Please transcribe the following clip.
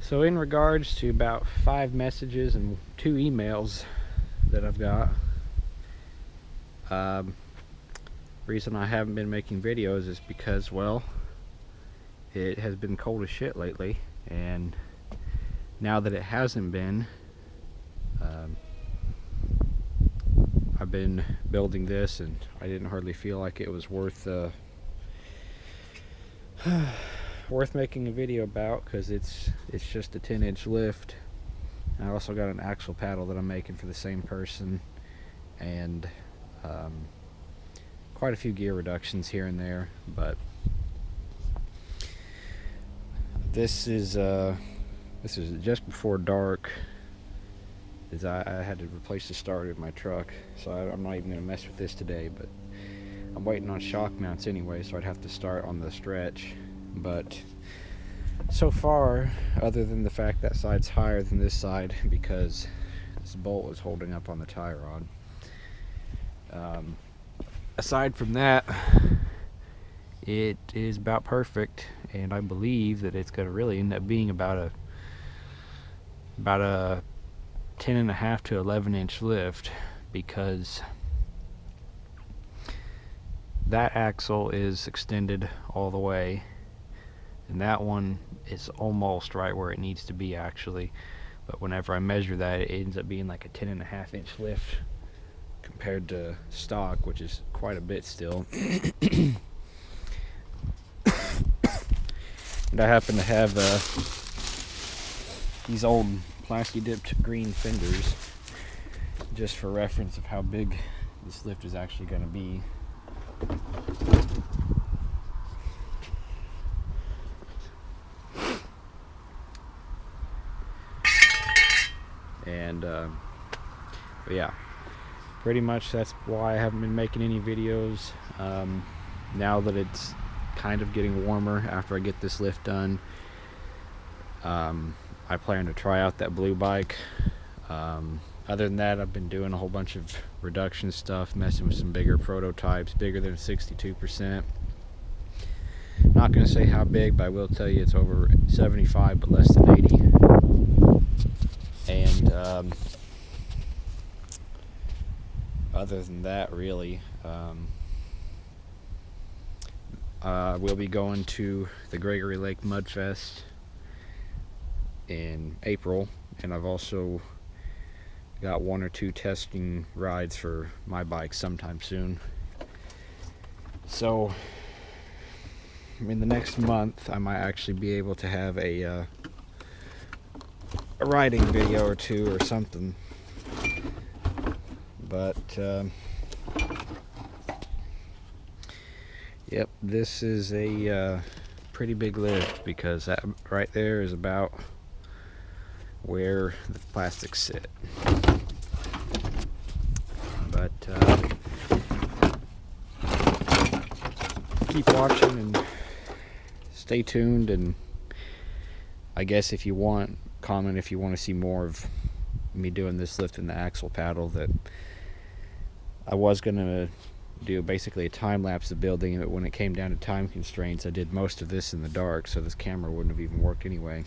So in regards to about 5 messages and 2 emails that I've got, reason I haven't been making videos is because, well, it has been cold as shit lately, and now that it hasn't been, I've been building this, and I didn't hardly feel like it was worth making a video about, because it's just a 10-inch lift. I also got an axle paddle that I'm making for the same person, and quite a few gear reductions here and there. But this is just before dark, as I had to replace the starter in my truck, so I'm not even going to mess with this today. But I'm waiting on shock mounts anyway, so I'd have to start on the stretch. But so far, other than the fact that side's higher than this side because this bolt is holding up on the tie rod, aside from that, it is about perfect, and I believe that it's going to really end up being about a 10.5 to 11-inch lift, because that axle is extended all the way, and that one is almost right where it needs to be actually. But whenever I measure that, it ends up being like a 10.5-inch lift compared to stock, which is quite a bit still. And I happen to have these old plastic dipped green fenders just for reference of how big this lift is actually going to be. And but yeah, pretty much that's why I haven't been making any videos. Now that it's kind of getting warmer after I get this lift done, I plan to try out that blue bike. Other than that, I've been doing a whole bunch of reduction stuff, messing with some bigger prototypes, bigger than 62%. Not going to say how big, but I will tell you it's over 75 but less than 80. And other than that, really, we'll be going to the Gregory Lake Mudfest in April, and I've also got 1 or 2 testing rides for my bike sometime soon. So in the next month, I might actually be able to have a riding video or 2 or something. But yep, this is a pretty big lift, because that right there is about where the plastics sit. But keep watching and stay tuned, and I guess if you want, comment if you want to see more of me doing this lift in the axle paddle. That I was gonna do basically a time lapse of building it, but when it came down to time constraints, I did most of this in the dark, so this camera wouldn't have even worked anyway.